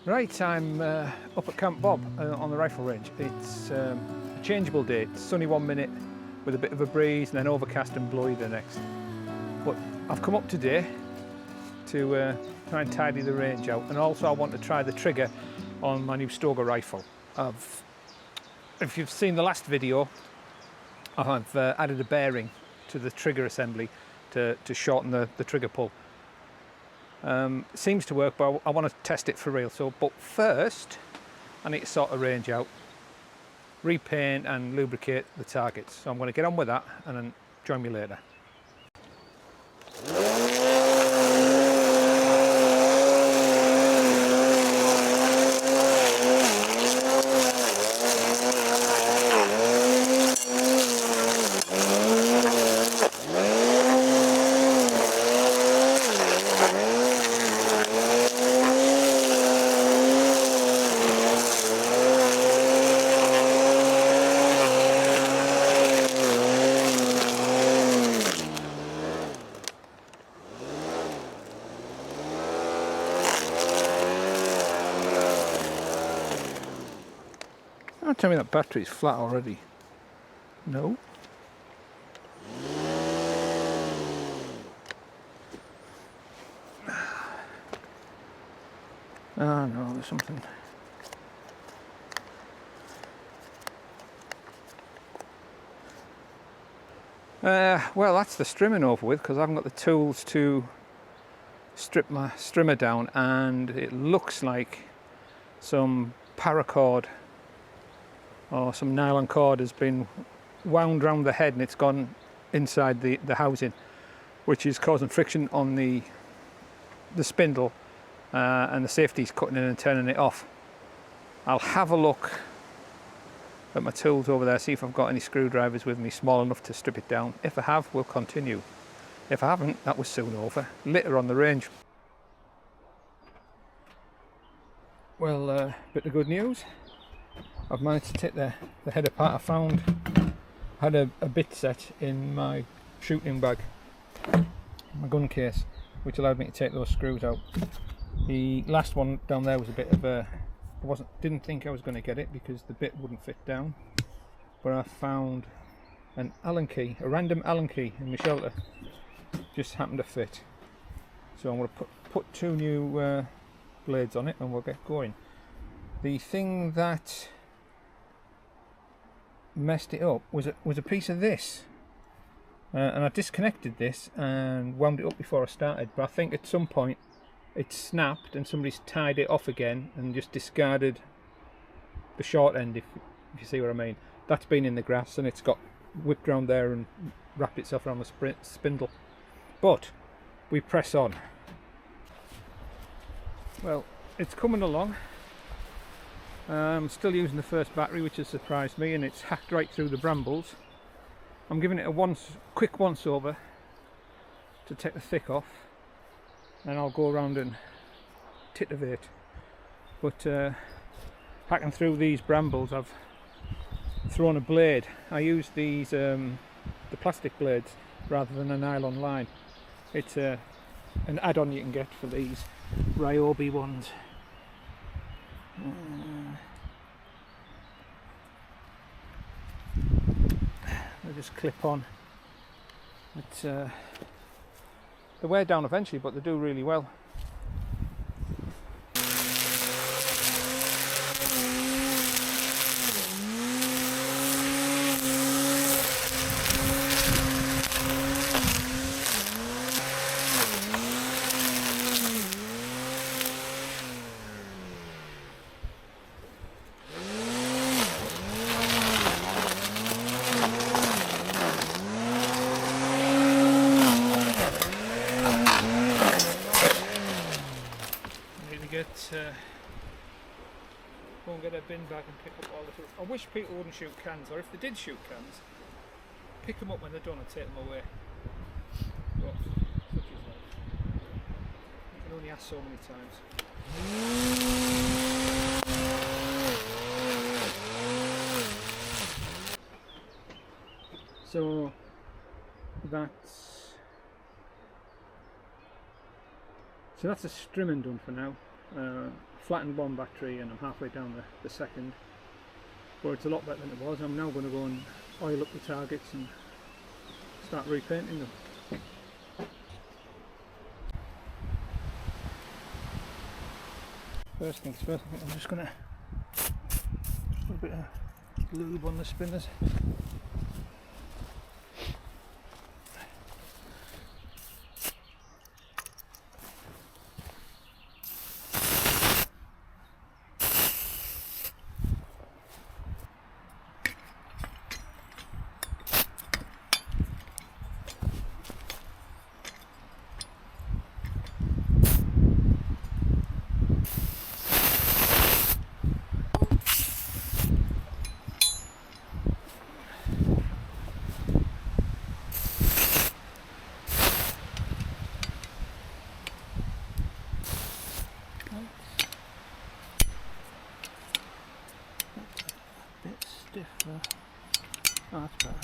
Right, I'm up at Camp Bob on the rifle range. It's a changeable day. It's sunny 1 minute with a bit of a breeze and then overcast and blowy the next. But I've come up today to try and tidy the range out, and also I want to try the trigger on my new Stoeger rifle. If you've seen the last video, I've added a bearing to the trigger assembly to shorten the trigger pull. It seems to work, but I want to test it for real. But first, I need to sort the range out, repaint and lubricate the targets. So I'm going to get on with that and then join me later. Don't tell me that battery's flat already. No. Ah, no, there's something. Well, that's the strimming over with, because I haven't got the tools to strip my strimmer down, and it looks like some paracord or some nylon cord has been wound round the head and it's gone inside the housing, which is causing friction on the spindle, and the safety's cutting in and turning it off. I'll have a look at my tools over there, see if I've got any screwdrivers with me small enough to strip it down. If I have, we'll continue. If I haven't, that was soon over. Later on the range. Well, bit of good news. I've managed to take the head apart. I found I had a bit set in my shooting bag, my gun case, which allowed me to take those screws out. The last one down there was a bit of a, didn't think I was going to get it because the bit wouldn't fit down, but I found an Allen key, a random Allen key in my shelter, just happened to fit. So I'm going to put two new blades on it and we'll get going. The thing that messed it up was a piece of this, and I disconnected this and wound it up before I started, but I think at some point it snapped and somebody's tied it off again and just discarded the short end, if you see what I mean. That's been in the grass and it's got whipped around there and wrapped itself around the spindle, but we press on. Well, it's coming along. I'm still using the first battery, which has surprised me, and it's hacked right through the brambles. I'm giving it a quick once over to take the thick off, and I'll go around and titivate. But hacking through these brambles, I've thrown a blade. I use these the plastic blades rather than a nylon line. It's an add-on you can get for these Ryobi ones. They just clip on. They wear down eventually, but they do really well. Go and get a bin bag and pick up all the tools. I wish people wouldn't shoot cans, or if they did shoot cans, pick them up when they're done and take them away. But such is life. You can only ask so many times. So that's a strimming done for now. flattened one battery and I'm halfway down the second, but it's a lot better than it was. I'm now going to go and oil up the targets and start repainting them. First things first, I think I'm just going to put a bit of lube on the spinners. Stiffer. Oh, that's better.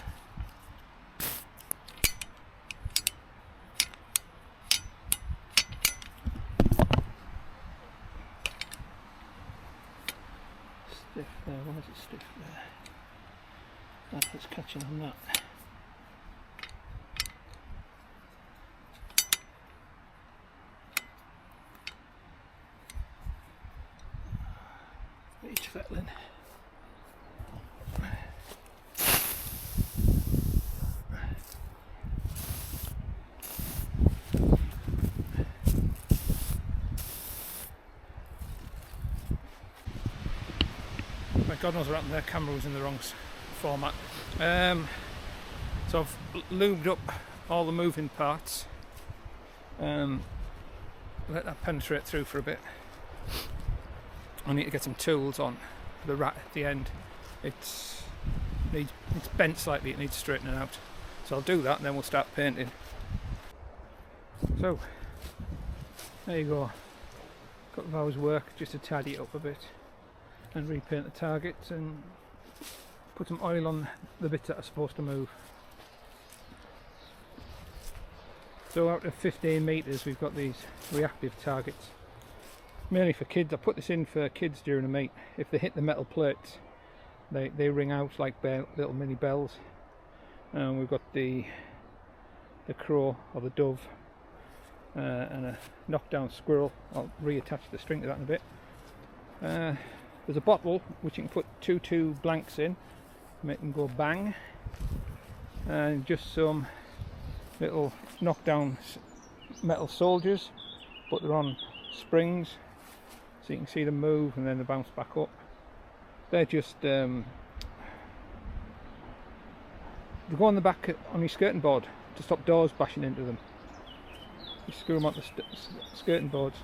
Stiff there, why is it stiff there? That's what's catching on that. Each fettling. God knows what happened there, camera was in the wrong format. So I've lubed up all the moving parts, let that penetrate through for a bit. I need to get some tools on the rat at the end. It's bent slightly, it needs straightening out. So I'll do that and then we'll start painting. So there you go, a couple of hours work just to tidy it up a bit and repaint the targets and put some oil on the bits that are supposed to move. So out of 15 metres we've got these reactive targets, mainly for kids. I put this in for kids during a meet. If they hit the metal plates they ring out like little mini bells. And we've got the crow or the dove and a knockdown squirrel. I'll reattach the string to that in a bit. There's a bottle which you can put two blanks in, make them go bang, and just some little knockdown metal soldiers, but they're on springs so you can see them move and then they bounce back up. They're just they go on the back on your skirting board to stop doors bashing into them. You screw them onto the skirting boards.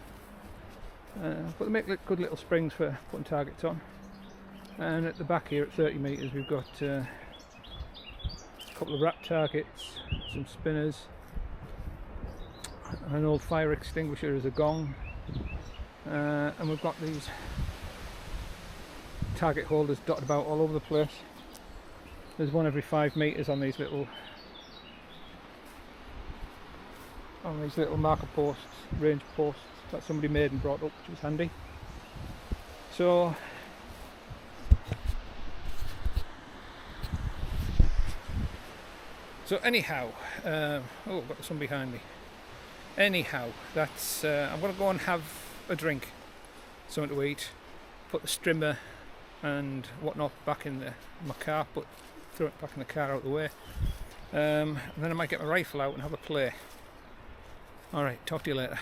But they make good little springs for putting targets on. And at the back here at 30 metres we've got a couple of rat targets, some spinners, an old fire extinguisher as a gong, and we've got these target holders dotted about all over the place. There's one every 5 metres on these little marker posts, range posts that somebody made and brought up, which was handy. So anyhow, oh, I've got the sun behind me. Anyhow, that's I'm going to go and have a drink, something to eat, put the strimmer and whatnot back in my car, throw it back in the car out of the way, and then I might get my rifle out and have a play. Alright, talk to you later.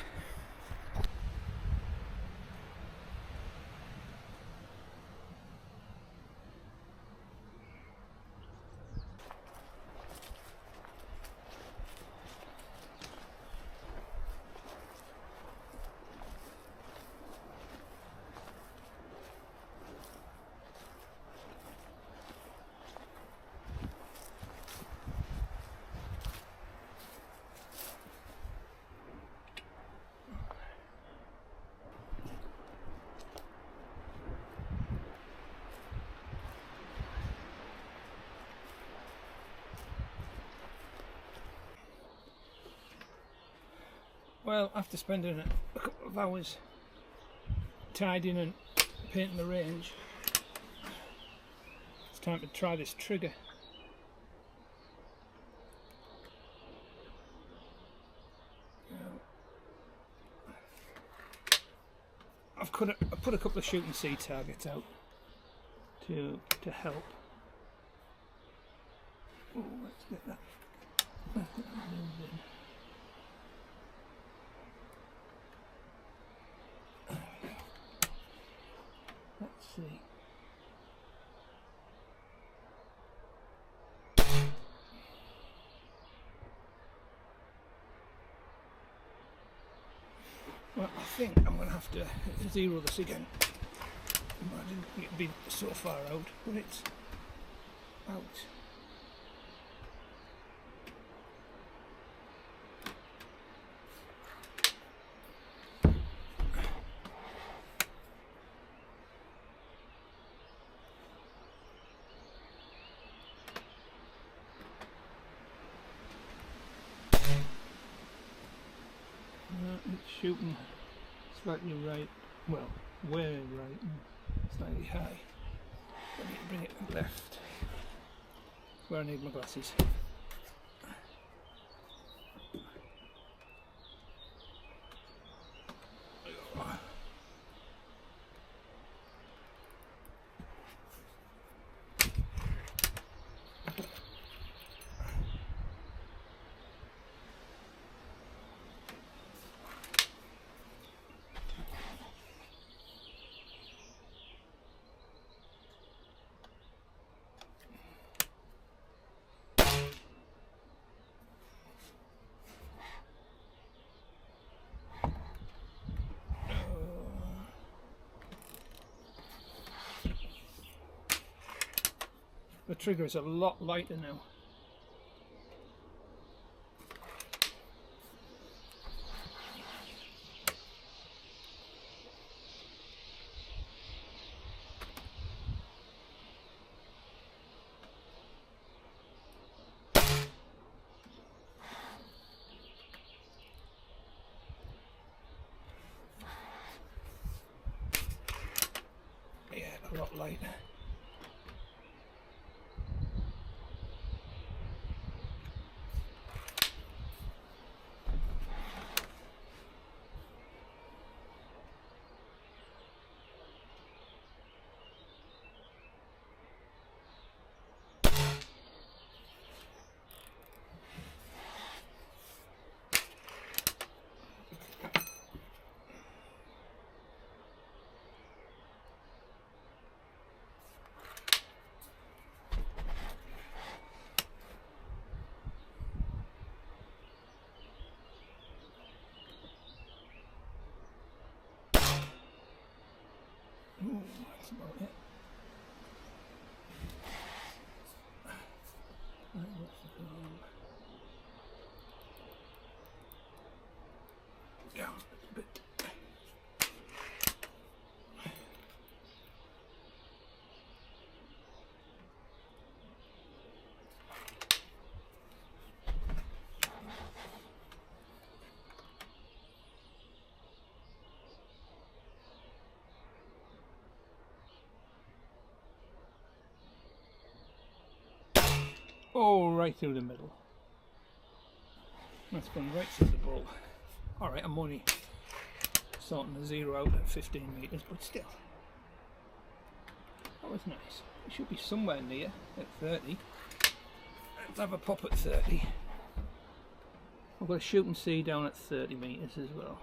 Well, after spending a couple of hours tidying and painting the range, it's time to try this trigger. I put a couple of shoot and see targets out to help. Oh, let's get that. Let's see. Well, I think I'm going to have to zero this again. I didn't think it'd be so far out, but it's out. It's shooting slightly right, well, way right and slightly high. I need to bring it left, where I need my glasses. The trigger is a lot lighter now. Yeah, a lot lighter. Ooh, that's about it. Right, what's the problem? Down a bit. Oh, right through the middle. That's gone right through the ball. Alright, I'm only sorting the zero out at 15 metres, but still. That was nice. It should be somewhere near at 30. Let's have a pop at 30. I've got a shoot and see down at 30 metres as well.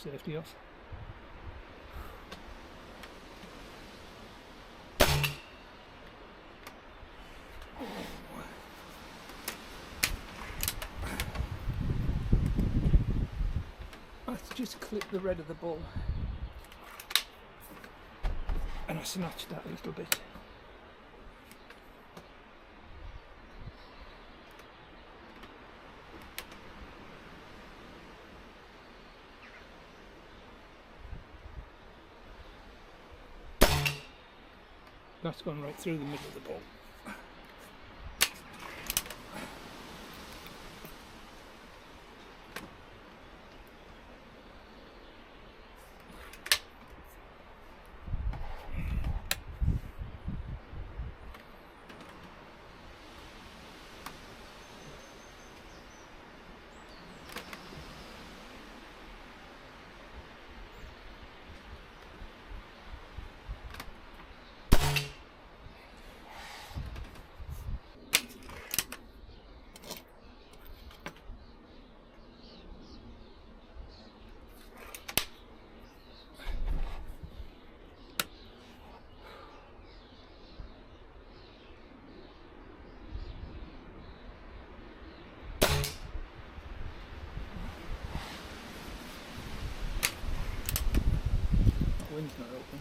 Safety off. Let's just clip the red of the ball, and I snatched that a little bit. That's gone right through the middle of the bolt. Wind's not open.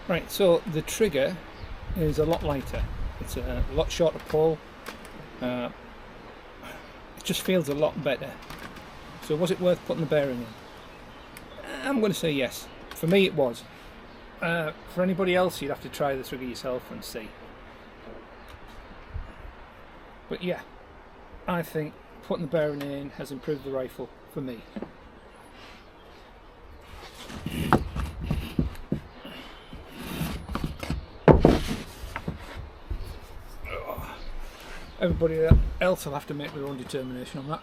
Right, so the trigger is a lot lighter. It's a lot shorter pull. It just feels a lot better. So was it worth putting the bearing in? I'm going to say yes. For me it was. For anybody else, you'd have to try the trigger yourself and see. But yeah, I think putting the bearing in has improved the rifle for me. Everybody else will have to make their own determination on that.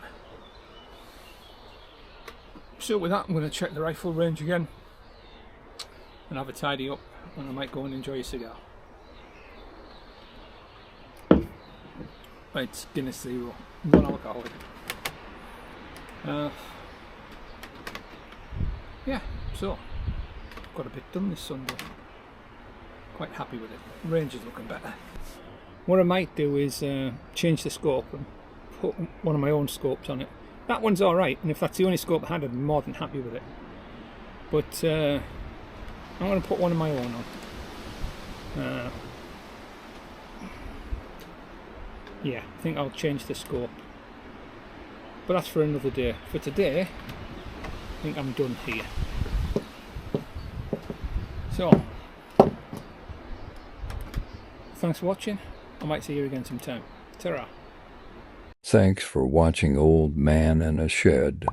So with that, I'm going to check the rifle range again and have a tidy up, and I might go and enjoy a cigar. It's Guinness Zero, non-alcoholic. Yeah, so got a bit done this Sunday. Quite happy with it. Range is looking better. What I might do is change the scope and put one of my own scopes on it. That one's alright, and if that's the only scope I had, I'd be more than happy with it. But I'm going to put one of my own on. Yeah, I think I'll change the scope. But that's for another day. For today, I think I'm done here. So, thanks for watching. I might see you again sometime. Ta-ra. Thanks for watching Old Man in a Shed.